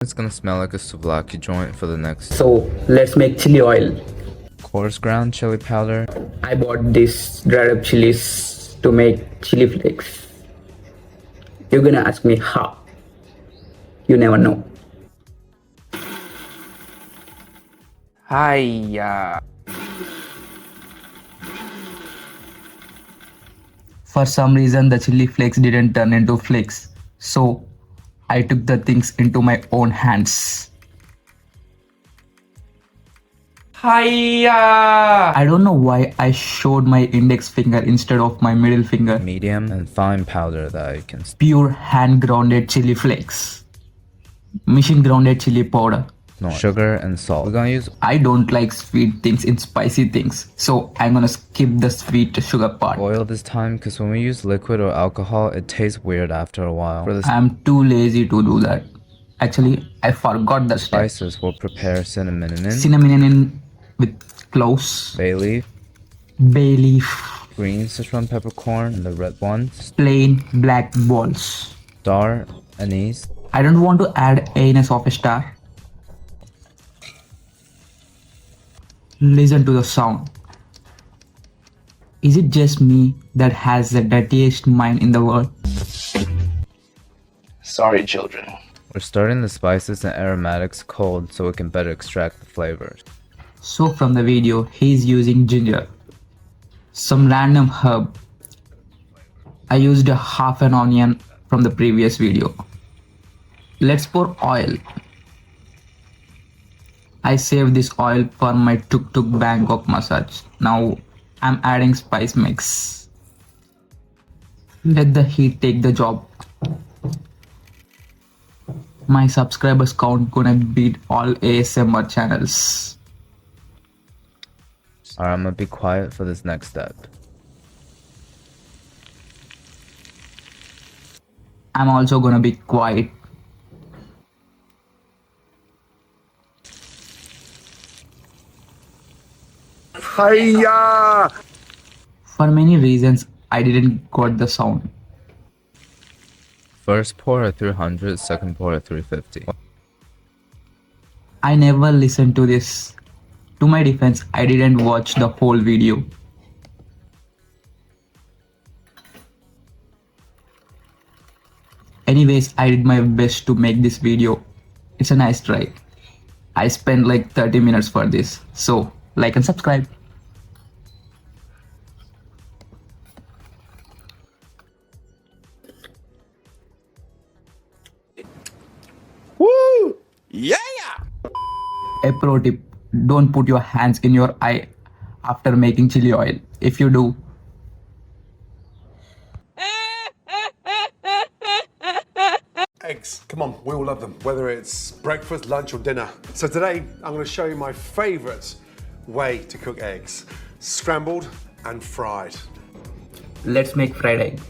It's gonna smell like a souvlaki joint for the next. So let's make chili oil. Coarse ground chili powder. I bought this dried up chilies to make chili flakes. You're gonna ask me how. You never know. Hiya. For some reason, the chili flakes didn't turn into flakes. So I took the things into my own hands. Hiya! I don't know why I showed my index finger instead of my middle finger. Medium and fine powder that I can. Pure hand grounded chili flakes. Machine grounded chili powder. No, sugar and salt. We're gonna use. I don't like sweet things in spicy things, so I'm gonna skip the sweet sugar part. Oil this time because when we use liquid or alcohol, it tastes weird after a while. For the I'm too lazy to do that. Actually, I forgot the step. spices, we'll prepare cinnamon and Cinnamon in with cloves, bay leaf, bay leaf, green Sichuan peppercorn, and the red ones, plain black balls. star anise, I don't want to add anise of a star. Listen to the sound. Is it just me that has the dirtiest mind in the world? Sorry, children. We're starting the spices and aromatics cold so we can better extract the flavors. So from the video, he's using ginger, some random herb. I used a half an onion from the previous video. Let's pour oil. I saved this oil for my tuk-tuk Bangkok massage. Now I'm adding spice mix. Let the heat take the job. My subscribers count gonna beat all ASMR channels. Alright, I'm gonna be quiet for this next step. I'm also gonna be quiet. Hiya! For many reasons, I didn't got the sound. First pour at 300, second pour at 350. I never listened to this. To my defense, I didn't watch the whole video. Anyways, I did my best to make this video. It's a nice try. I spent like 30 minutes for this. So, like and subscribe. Woo! Yeah! A pro tip, don't put your hands in your eye after making chili oil. If you do, Eggs, come on, we all love them, whether it's breakfast, lunch, or dinner. So today, I'm gonna show you my favorite way to cook eggs. Scrambled and fried. let's make fried egg.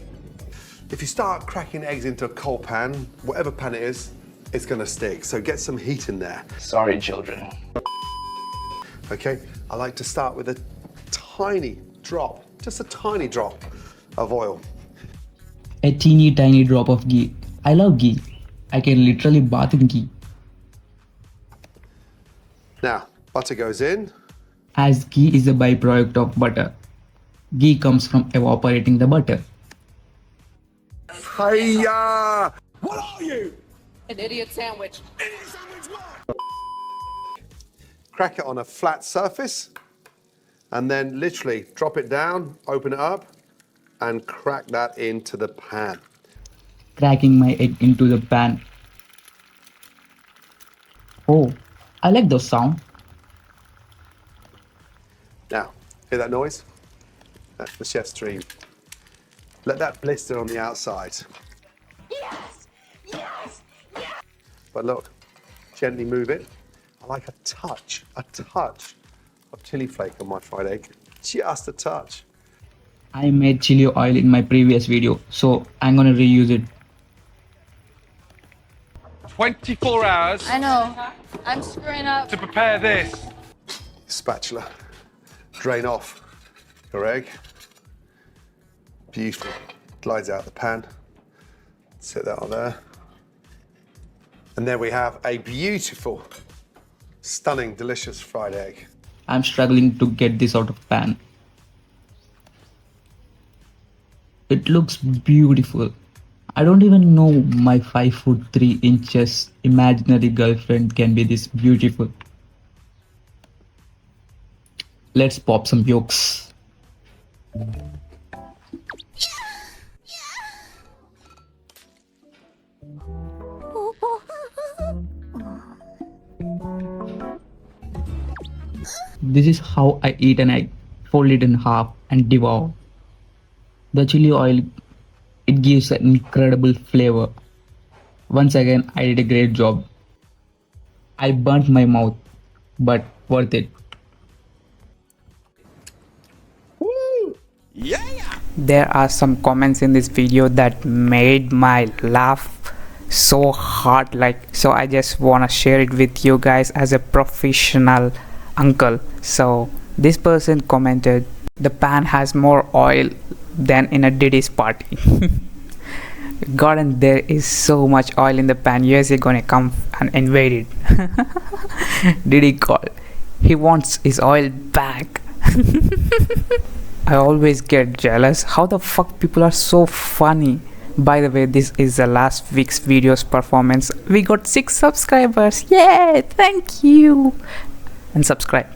If you start cracking eggs into a cold pan, whatever pan it is, it's gonna stick. So get some heat in there. Sorry, children. Okay, I like to start with a tiny drop, just a tiny drop of oil. A teeny tiny drop of ghee. I love ghee. I can literally bath in ghee. Now, butter goes in. As ghee is a byproduct of butter. Ghee comes from evaporating the butter. Hiya! What are you? An idiot sandwich. Crack it on a flat surface and then literally drop it down, open it up and crack that into the pan. Cracking my egg into the pan. Oh, I like the sound. Now, hear that noise? That's the chef's dream. Let that blister on the outside. Yes! Yes! Yes! But look, gently move it. I like a touch of chili flake on my fried egg. Just a touch. I made chili oil in my previous video, so I'm gonna reuse it. 24 hours I know. I'm screwing up. to prepare this. Spatula. Drain off your egg. Beautiful. Glides out the pan. Sit that on there. And there we have a beautiful, stunning, delicious fried egg. I'm struggling to get this out of pan. It looks beautiful. I don't even know my 5'3" imaginary girlfriend can be this beautiful. Let's pop some yolks. This is how I eat an egg. Fold it in half and devour. The chili oil, it gives an incredible flavor. Once again, I did a great job. I burnt my mouth, but worth it. There are some comments in this video that made my laugh so hard, so I just wanna share it with you guys as a professional uncle. So this person commented, the pan has more oil than in a Diddy's party. God, and there is so much oil in the pan. Yes, you're gonna come and invade it. Diddy called, he wants his oil back. I always get jealous how the fuck people are so funny. By the way, this is the last week's video's performance. We got 6 subscribers. Yay, thank you. And subscribe.